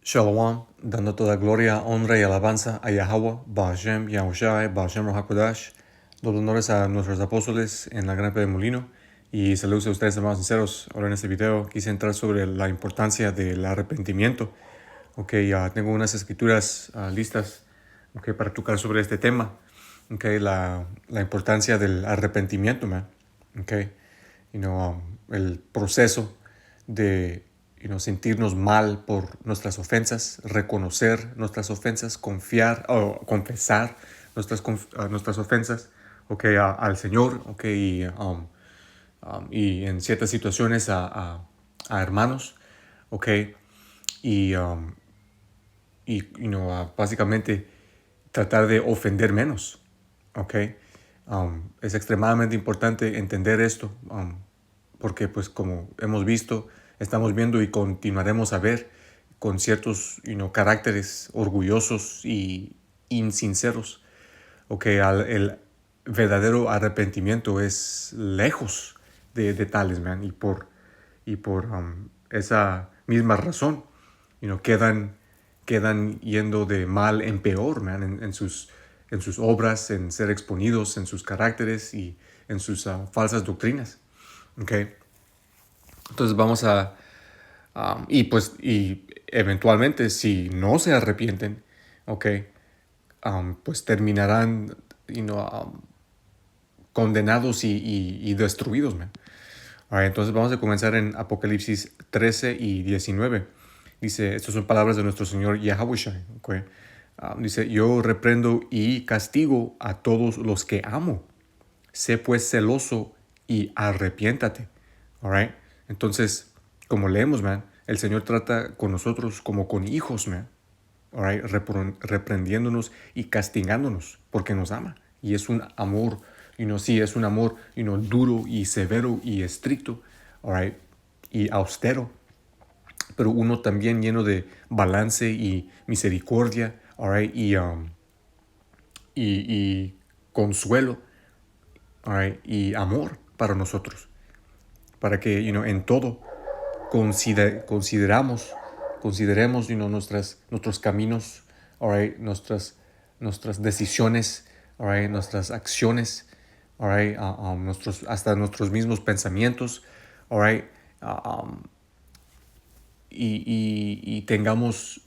Shalom, dando toda gloria, honra y alabanza a Yahweh, Ba'ashem, Yahushai, Ba'ashem Hakodash. Los honores a nuestros apóstoles en la Granja de Molino. Y saludos a ustedes, hermanos sinceros. Ahora en este video quise entrar sobre la importancia del arrepentimiento. Ya tengo unas escrituras listas para tocar sobre este tema. La importancia del arrepentimiento, man. El proceso de sentirnos mal por nuestras ofensas, reconocer nuestras ofensas, confiar o confesar nuestras ofensas, al Señor, y en ciertas situaciones a hermanos, y, básicamente tratar de ofender menos, es extremadamente importante entender esto, porque pues como hemos visto, estamos viendo y continuaremos a ver con ciertos caracteres orgullosos y insinceros. El verdadero arrepentimiento es lejos de tales, man. Y por esa misma razón, quedan yendo de mal en peor, man, en sus obras, en ser exponidos, en sus caracteres y en sus falsas doctrinas. Entonces vamos y eventualmente si no se arrepienten, pues terminarán, condenados y destruidos, man. Entonces vamos a comenzar en Apocalipsis 13 y 19. Dice, estas son palabras de nuestro Señor Yahushua. Dice, yo reprendo y castigo a todos los que amo. Sé pues celoso y arrepiéntate. Entonces, como leemos, man, el Señor trata con nosotros como con hijos, man. Reprendiéndonos y castigándonos porque nos ama. Y es un amor, sí, es un amor, duro y severo y estricto, y austero, pero uno también lleno de balance y misericordia, y consuelo, y amor para nosotros, para que, en todo consideremos, nuestros caminos, nuestras decisiones, nuestras acciones, hasta nuestros mismos pensamientos, y tengamos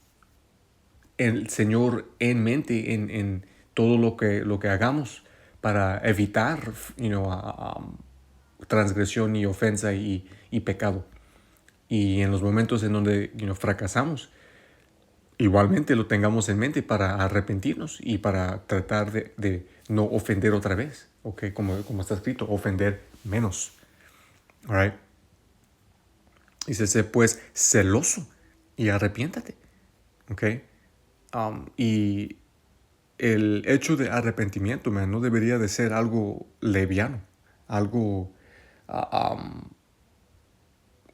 el Señor en mente en todo lo que hagamos para evitar, transgresión y ofensa y pecado. Y en los momentos en donde fracasamos, igualmente lo tengamos en mente para arrepentirnos y para tratar de no ofender otra vez. Como está escrito, ofender menos. Dice, sé pues celoso y arrepiéntate. Y el hecho de arrepentimiento, man, no debería de ser algo leviano, algo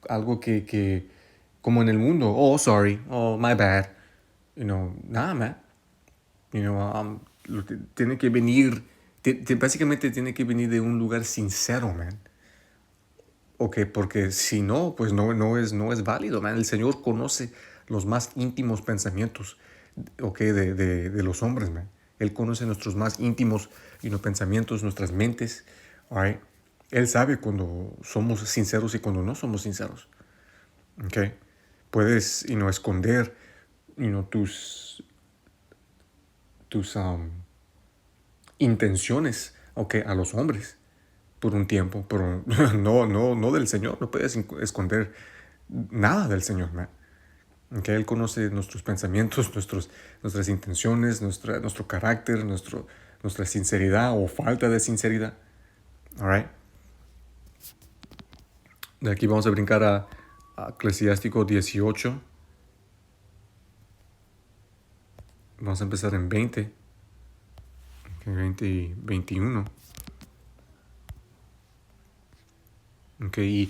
algo que como en el mundo, oh, sorry, oh, my bad, nada, man, tiene que venir, básicamente tiene que venir de un lugar sincero, man. Porque si no, pues no es válido, man. El Señor conoce los más íntimos pensamientos, de los hombres, man. Él conoce nuestros más íntimos pensamientos, nuestras mentes, right? Él sabe cuando somos sinceros y cuando no somos sinceros. Puedes, esconder, tus intenciones, a los hombres por un tiempo, pero no del Señor. No puedes esconder nada del Señor, man. Él conoce nuestros pensamientos, nuestras intenciones, nuestro carácter, nuestra sinceridad o falta de sinceridad. De aquí vamos a brincar a Eclesiástico 18. Vamos a empezar en 20. 20 y 21. Y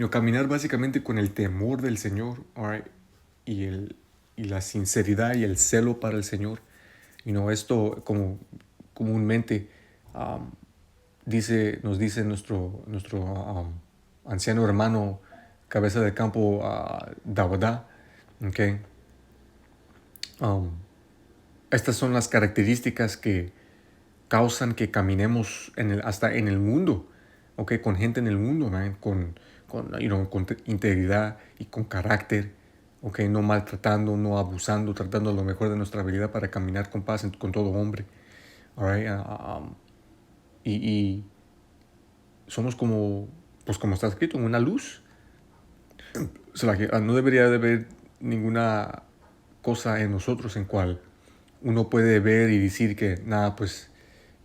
caminar básicamente con el temor del Señor, y la sinceridad y el celo para el Señor. Esto como comúnmente nos dice nuestro anciano hermano cabeza de campo, Dawada, Um, Estas son las características que causan que caminemos hasta en el mundo, okay, con gente en el mundo, man, con integridad y con carácter, okay, no maltratando, no abusando, tratando lo mejor de nuestra habilidad para caminar con paz con todo hombre. All right? Y somos como, pues como está escrito, una luz. O sea, no debería de haber ninguna cosa en nosotros en cual uno puede ver y decir que nada, pues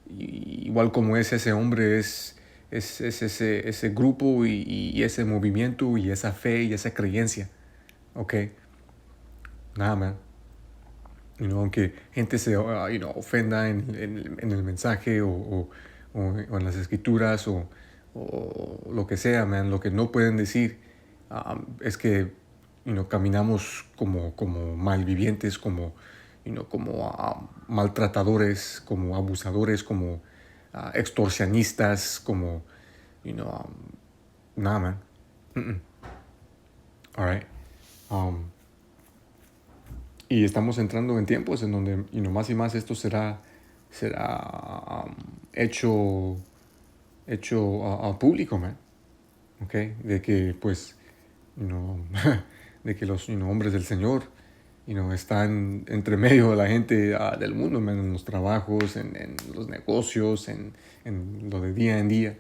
igual como es ese hombre, es ese grupo y ese movimiento y esa fe y esa creencia. Ok, nada, man. Aunque gente se ofenda en el mensaje o en las escrituras o lo que sea, man, lo que no pueden decir es que caminamos como malvivientes, como maltratadores, como abusadores, como extorsionistas, como, nada, man. All right. Y estamos entrando en tiempos en donde más y más esto será hecho público, man. Okay, de que pues de que los hombres del Señor están entre medio de la gente del mundo, man, en los trabajos, en los negocios, en lo de día en día.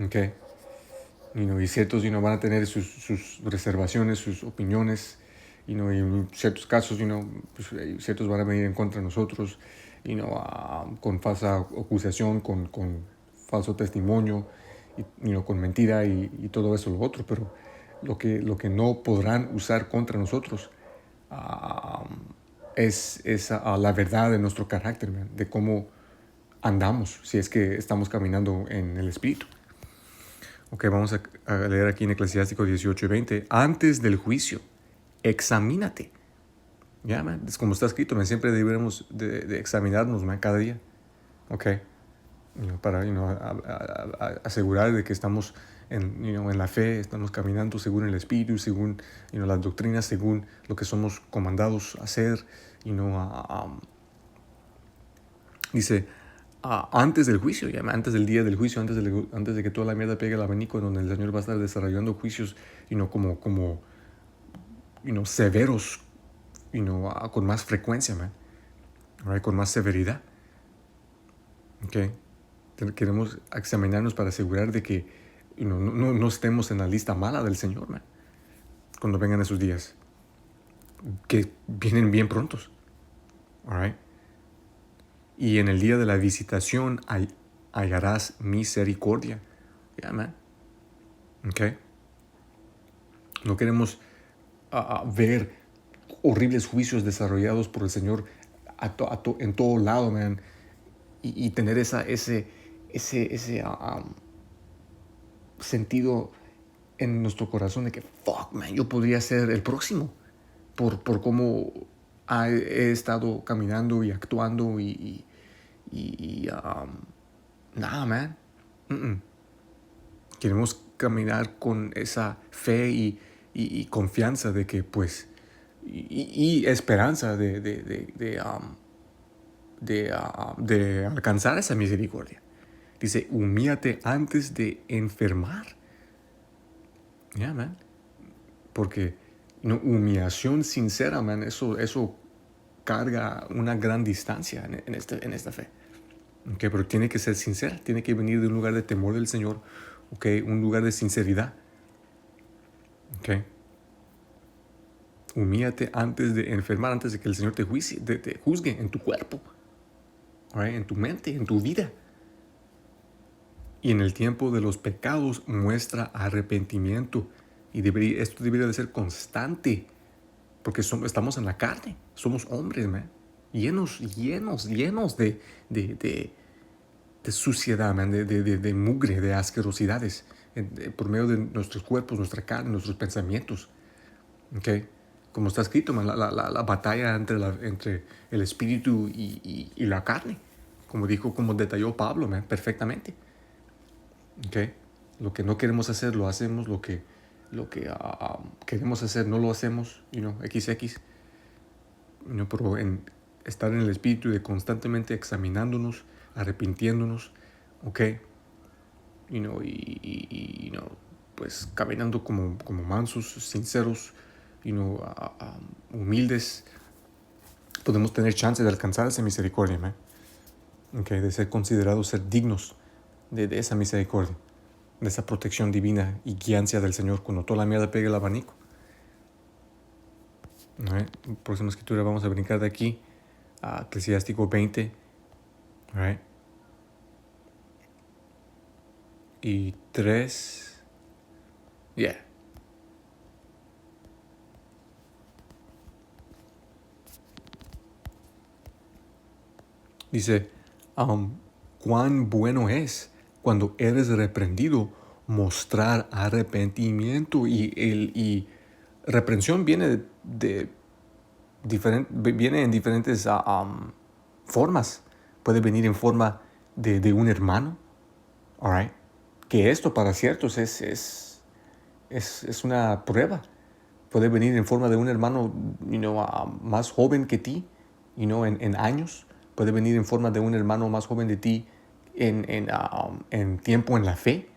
Okay. Y ciertos van a tener sus reservaciones, sus opiniones, y en ciertos casos pues, ciertos van a venir en contra de nosotros, con falsa acusación, con falso testimonio, con mentira y todo eso, lo otro. Pero lo que no podrán usar contra nosotros es la verdad de nuestro carácter, man, de cómo andamos, si es que estamos caminando en el Espíritu. Ok, vamos a leer aquí en Eclesiástico 18 y 20. Antes del juicio, examínate. Ya, man, es como está escrito, man, siempre deberemos de examinarnos, man, cada día. Ok, para asegurar de que estamos en la fe, estamos caminando según el Espíritu, según las doctrinas, según lo que somos comandados a hacer. Dice, antes del juicio, antes del día del juicio, antes de que toda la mierda pegue el abanico, donde el Señor va a estar desarrollando juicios como severos, con más frecuencia, man, right? Con más severidad. Okay. Queremos examinarnos para asegurar de que no estemos en la lista mala del Señor, man, cuando vengan esos días, que vienen bien prontos. All right. Y en el día de la visitación hallarás misericordia. Yeah, man. Okay. No queremos ver horribles juicios desarrollados por el Señor en todo lado, man. Y tener ese sentido en nuestro corazón de que, fuck, man, yo podría ser el próximo por cómo he estado caminando y actuando nada, man. Queremos caminar con esa fe y confianza de que, pues, y esperanza de alcanzar esa misericordia. Dice, humíate antes de enfermar. Yeah, man. Porque humillación sincera, man, eso carga una gran distancia en esta fe. Okay, pero tiene que ser sincera, tiene que venir de un lugar de temor del Señor, okay, un lugar de sinceridad. Okay. Humíllate antes de enfermar, antes de que el Señor te juzgue en tu cuerpo, right, en tu mente, en tu vida. Y en el tiempo de los pecados muestra arrepentimiento. Y esto debería de ser constante, porque estamos en la carne, somos hombres, man, llenos de suciedad, man, de mugre, de asquerosidades, por medio de nuestros cuerpos, nuestra carne, nuestros pensamientos. Okay. Como está escrito, man, la batalla entre el espíritu y la carne, como detalló Pablo, man, perfectamente. Okay. Lo que no queremos hacer, lo hacemos. Lo que queremos hacer, no lo hacemos. XX. Pero en estar en el Espíritu de constantemente examinándonos, arrepintiéndonos, ¿ok? Pues caminando como mansos, sinceros, humildes, podemos tener chance de alcanzar esa misericordia, man. Okay, de ser considerados ser dignos de esa misericordia, de esa protección divina y guianza del Señor cuando toda la mierda pegue el abanico. Right. Próxima escritura, vamos a brincar de aquí a Eclesiástico 20. Right. Y 3. Yeah. Dice, cuán bueno es cuando eres reprendido mostrar arrepentimiento. Y reprensión viene viene en diferentes formas. Puede venir en forma de un hermano, all right? Que esto para ciertos es una prueba. Puede venir en forma de un hermano más joven que ti, en años. Puede venir en forma de un hermano más joven de ti en tiempo en la fe.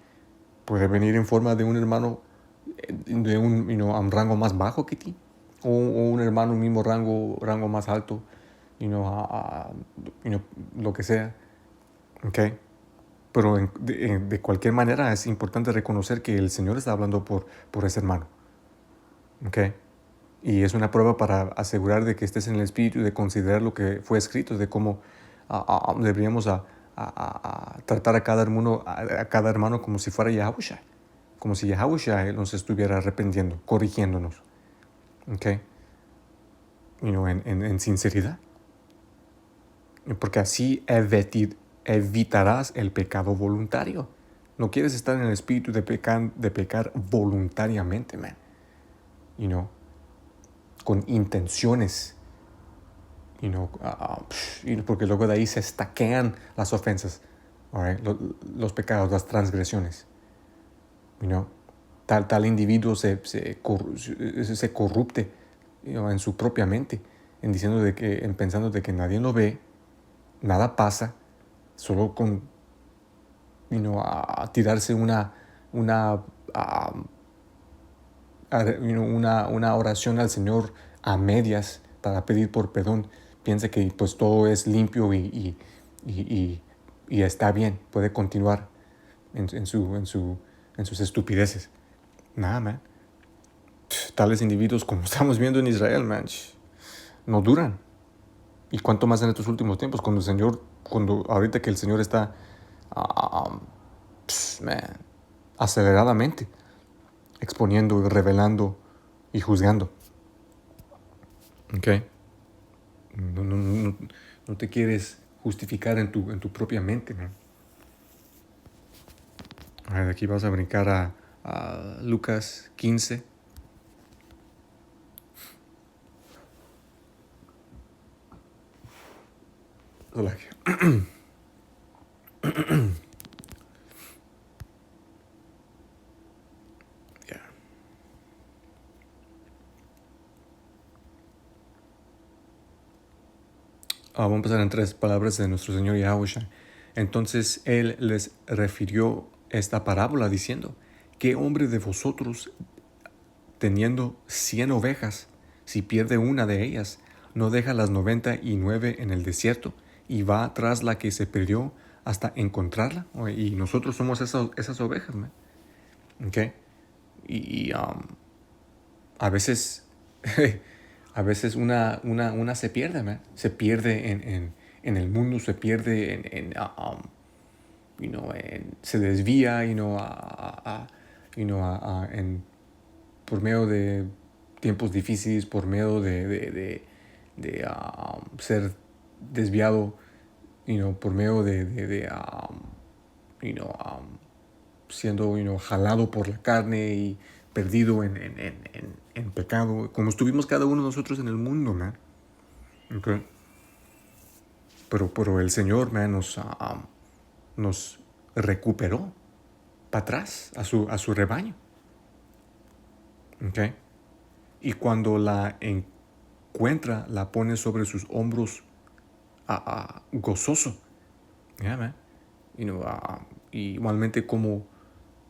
Puede venir en forma de un hermano de un rango más bajo que ti. O un hermano mismo rango más alto, lo que sea. Okay. Pero de cualquier manera es importante reconocer que el Señor está hablando por ese hermano. Okay. Y es una prueba para asegurar de que estés en el Espíritu, de considerar lo que fue escrito, de cómo deberíamos tratar a cada hermano como si fuera Yahushua. Como si Yahushua nos estuviera arrepintiendo, corrigiéndonos. Okay. En sinceridad. Porque así evitarás el pecado voluntario. No quieres estar en el espíritu de pecar voluntariamente, man. Con intenciones. Porque luego de ahí se estaquean las ofensas. Right? Los pecados, las transgresiones. Tal individuo se corrupte en su propia mente, en pensando de que nadie lo ve, nada pasa, solo con a tirarse una oración al Señor a medias para pedir por perdón, piensa que pues todo es limpio y está bien, puede continuar en sus estupideces. Nada, man. Tales individuos como estamos viendo en Israel, man, no duran. Y cuánto más en estos últimos tiempos, ahorita que el Señor está aceleradamente exponiendo y revelando y juzgando. Okay. No te quieres justificar en tu propia mente, man. De aquí vas a brincar a Lucas 15. Vamos a empezar en 3 palabras de nuestro Señor Yahushua. Entonces Él les refirió esta parábola diciendo: ¿qué hombre de vosotros, teniendo 100 ovejas, si pierde una de ellas, no deja las 99 en el desierto y va tras la que se perdió hasta encontrarla? Y nosotros somos esas ovejas, man. Okay. Y a veces una se pierde, man. Se pierde en el mundo, se pierde se desvía, por medio de tiempos difíciles, por medio de ser desviado, por medio de siendo jalado por la carne y perdido en pecado, como estuvimos cada uno de nosotros en el mundo, man. Okay. Pero el Señor, man, nos recuperó para atrás a su rebaño. Okay. Y cuando la encuentra la pone sobre sus hombros gozoso. Yeah, man. Igualmente como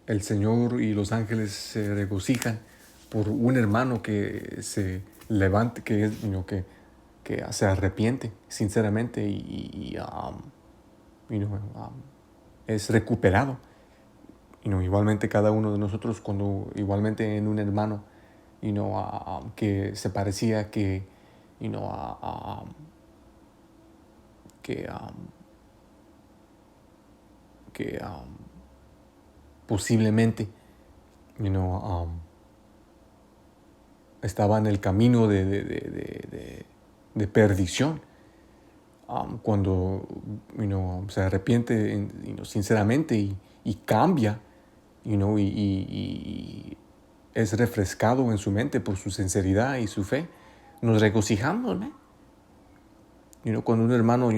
el Señor y los ángeles se regocijan por un hermano que se levante, que se arrepiente sinceramente es recuperado. Igualmente cada uno de nosotros, cuando igualmente en un hermano que se parecía que you know, que posiblemente estaba en el camino de perdición. Cuando se arrepiente sinceramente y cambia y es refrescado en su mente por su sinceridad y su fe, nos regocijamos, ¿no? Con un hermano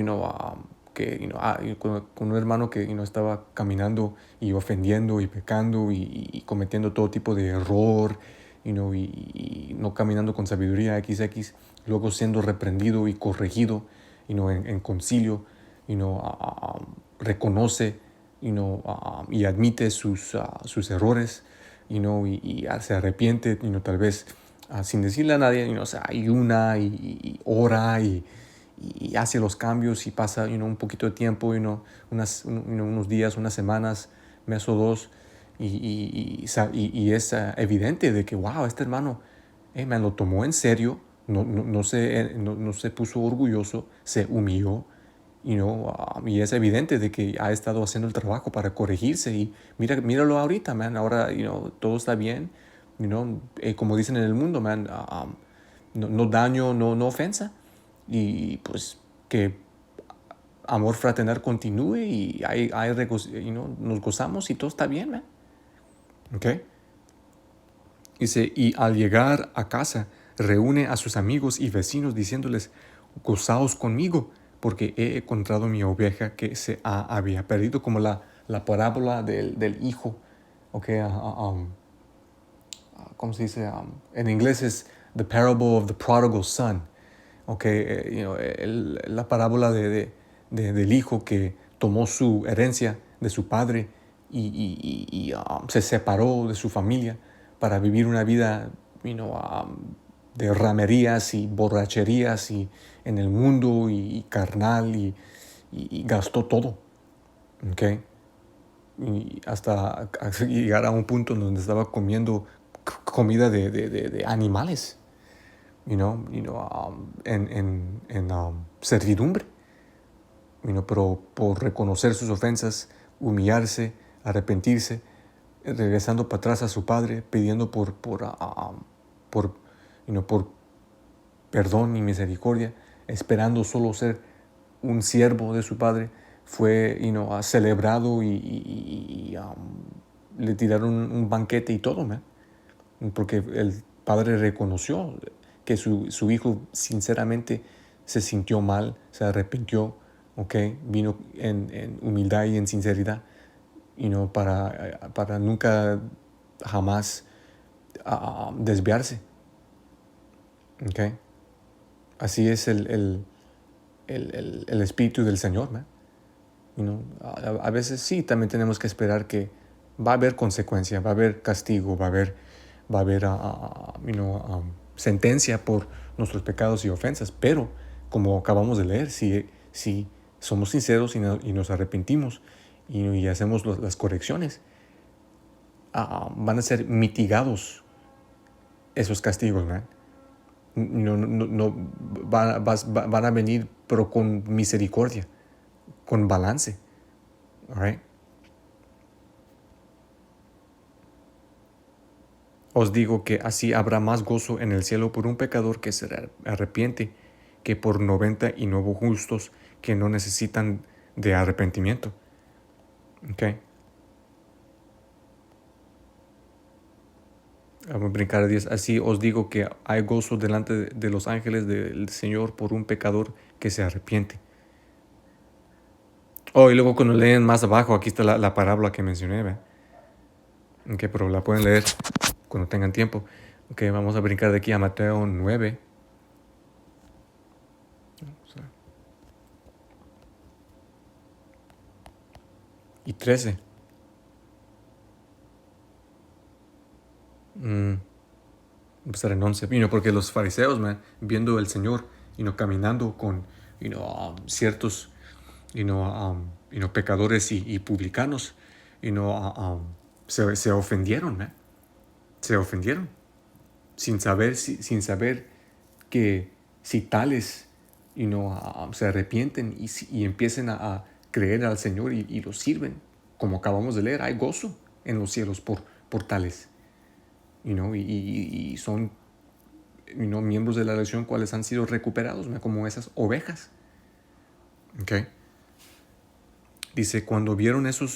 con un hermano que estaba caminando y ofendiendo y pecando y cometiendo todo tipo de error y no caminando con sabiduría XX, luego siendo reprendido y corregido en concilio, reconoce y admite sus errores y se arrepiente, tal vez sin decirle a nadie, se ayuna y ora y hace los cambios y pasa un poquito de tiempo, unos días, unas semanas, mes o dos, y es evidente de que, wow, este hermano me lo tomó en serio, no se puso orgulloso, se humilló, y es evidente de que ha estado haciendo el trabajo para corregirse. Y míralo ahorita, man, ahora todo está bien, como dicen en el mundo, man, no daño, no ofensa. Y pues que amor fraternal continúe y nos gozamos y todo está bien, man. ¿Okay? Dice, y al llegar a casa, reúne a sus amigos y vecinos diciéndoles, gozaos conmigo, porque he encontrado mi oveja que se había perdido, como la parábola del hijo. Okay, ¿cómo se dice? En inglés es The Parable of the Prodigal Son. Okay, la parábola del hijo que tomó su herencia de su padre y se separó de su familia para vivir una vida de ramerías y borracherías y en el mundo y carnal y gastó todo. Okay. Y hasta llegar a un punto donde estaba comiendo comida de animales. En servidumbre, pero por reconocer sus ofensas, humillarse, arrepentirse, regresando para atrás a su padre, pidiendo por perdón y misericordia, esperando solo ser un siervo de su padre, fue celebrado y le tiraron un banquete y todo, man, porque el padre reconoció que su hijo sinceramente se sintió mal, se arrepintió, okay, vino en humildad y en sinceridad, para nunca jamás desviarse. Okay. Así es el espíritu del Señor, man. A veces sí, también tenemos que esperar que va a haber consecuencia, va a haber castigo, va a haber sentencia por nuestros pecados y ofensas, pero como acabamos de leer, si somos sinceros y nos arrepentimos y hacemos las correcciones, van a ser mitigados esos castigos, man. Van a venir, pero con misericordia, con balance. All right? Os digo que así habrá más gozo en el cielo por un pecador que se arrepiente que por 99 justos que no necesitan de arrepentimiento. Okay. Vamos a brincar a 10. Así os digo que hay gozo delante de los ángeles del Señor por un pecador que se arrepiente. Y luego cuando leen más abajo, aquí está la parábola que mencioné, ¿ve? Okay, pero la pueden leer cuando tengan tiempo. Okay, vamos a brincar de aquí a Mateo 9. O sea, y 13. Empezar en 11. Porque los fariseos, man, viendo al Señor, caminando con, ciertos, pecadores y publicanos, se ofendieron, man. Se ofendieron. Sin saber que si tales, se arrepienten y empiecen a creer al Señor y lo sirven, como acabamos de leer, hay gozo en los cielos por tales. Y son miembros de la elección cuales han sido recuperados, como esas ovejas. Okay. Dice, cuando vieron esto,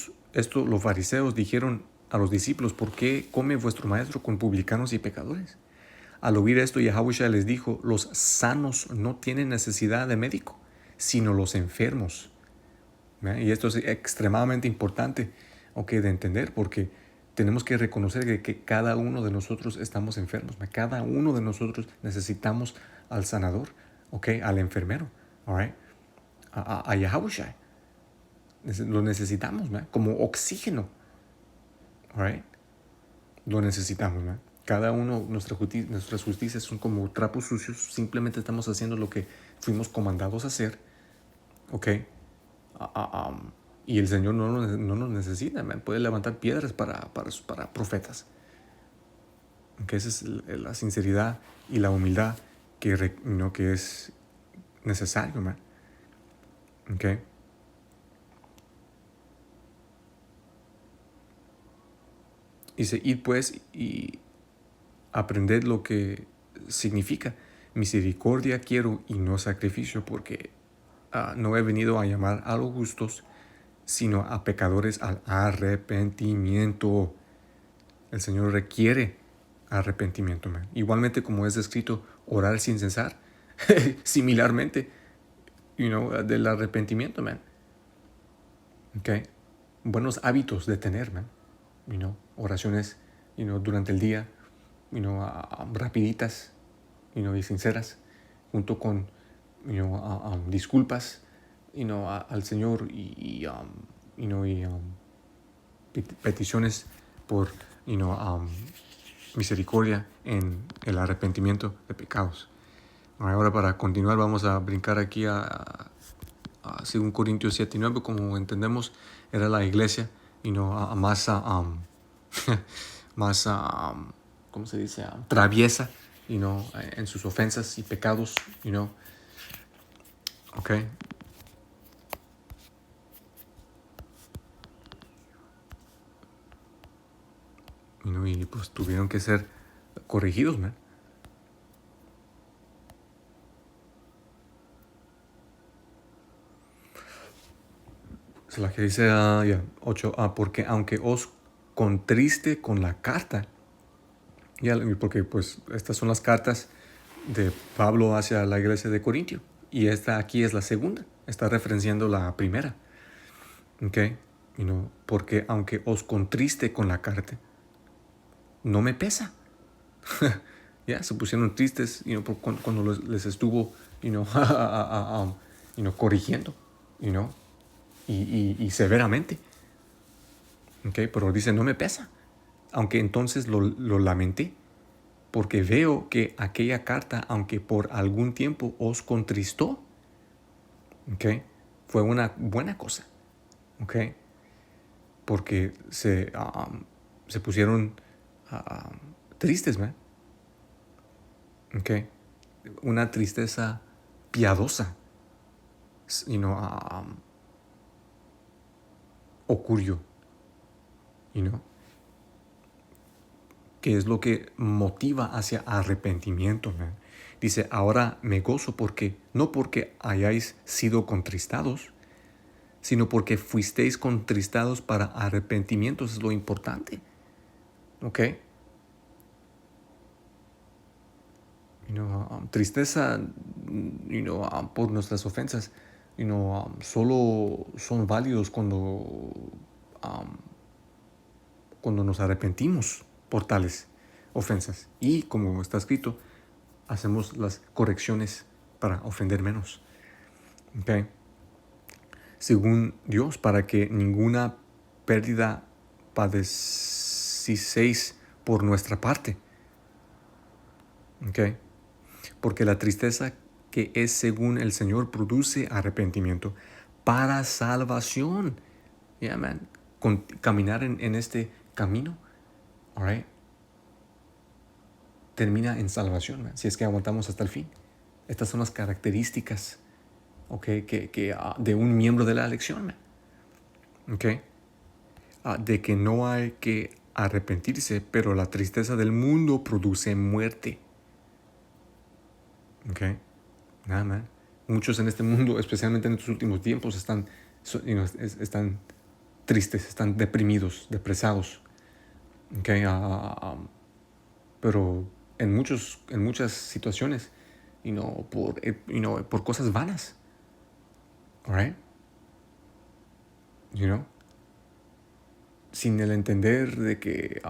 los fariseos dijeron a los discípulos, ¿por qué come vuestro maestro con publicanos y pecadores? Al oír esto, Yahushua les dijo, los sanos no tienen necesidad de médico, sino los enfermos. Y esto es extremadamente importante, de entender, porque tenemos que reconocer que cada uno de nosotros estamos enfermos. Cada uno de nosotros necesitamos al sanador, al enfermero, a Yahushua. Lo necesitamos, como oxígeno. Lo necesitamos. Cada uno, nuestras justicias son como trapos sucios. Simplemente estamos haciendo lo que fuimos comandados a hacer. Y el Señor no nos necesita. Puede levantar piedras para profetas. Esa es la sinceridad y la humildad que es necesario. Dice, id pues y aprended lo que significa. Misericordia quiero y no sacrificio, porque no he venido a llamar a los justos, sino a pecadores al arrepentimiento. El Señor requiere arrepentimiento, man. Igualmente como es escrito, orar sin cesar. Similarmente, del arrepentimiento, man. Buenos hábitos de tener, man. Oraciones, durante el día, rapiditas, y sinceras, junto con, disculpas, al Señor y peticiones por, misericordia en el arrepentimiento de pecados. Ahora, para continuar, vamos a brincar aquí a 2 Corintios 7 y 9. Como entendemos, era la iglesia, más más, ¿cómo se dice? Traviesa, en sus ofensas y pecados, y pues tuvieron que ser corregidos, man. Es la que dice 8, porque aunque os contriste con la carta, porque pues estas son las cartas de Pablo hacia la iglesia de Corintio, y esta aquí es la segunda, está referenciando la primera. Porque aunque os contriste con la carta, no me pesa. Se pusieron tristes cuando les estuvo corrigiendo, y severamente. Pero dice, no me pesa, aunque entonces lo lamenté, porque veo que aquella carta, aunque por algún tiempo os contristó, fue una buena cosa, porque se pusieron tristes, ¿verdad? Una tristeza piadosa, ocurrió, que es lo que motiva hacia arrepentimiento, man. Dice, ahora me gozo no porque hayáis sido contristados, sino porque fuisteis contristados para arrepentimiento. Eso es lo importante. Tristeza, por nuestras ofensas, solo son válidos cuando nos arrepentimos por tales ofensas. Y como está escrito, hacemos las correcciones para ofender menos. Okay. Según Dios, para que ninguna pérdida padecieseis por nuestra parte. Okay. Porque la tristeza que es según el Señor produce arrepentimiento para salvación. Yeah, man. Caminar en este camino, all right, termina en salvación, man, si es que aguantamos hasta el fin. Estas son las características, okay, de un miembro de la elección, man. Okay. De que no hay que arrepentirse, pero la tristeza del mundo produce muerte. Okay. Nada, man. Muchos en este mundo, especialmente en estos últimos tiempos, están tristes, están deprimidos, depresados. Okay. Pero en muchas situaciones, por cosas vanas. All right? Sin el entender de que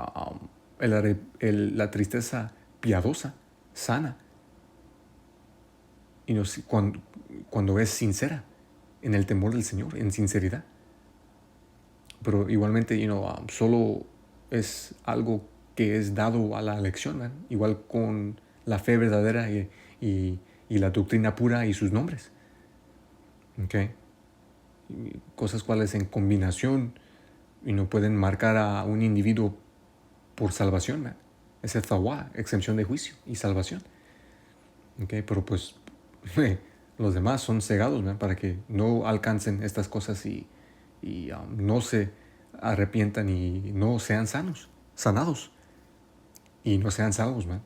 la tristeza piadosa, sana, cuando es sincera, en el temor del Señor, en sinceridad. Pero igualmente, solo es algo que es dado a la elección, man. Igual con la fe verdadera y la doctrina pura y sus nombres. Okay. Cosas cuales en combinación pueden marcar a un individuo por salvación, man. Es el tawá, exención de juicio y salvación. Okay. Pero pues los demás son cegados, man, para que no alcancen estas cosas y no se arrepientan y no sean sanados y no sean salvos, man.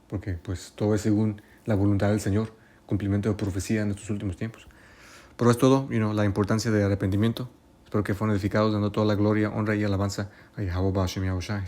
Porque pues todo es según la voluntad del Señor, cumplimiento de profecía en estos últimos tiempos. Pero es todo, la importancia de arrepentimiento. Espero que fueron edificados, dando toda la gloria, honra y alabanza a Yahweh Bashem Yahushua.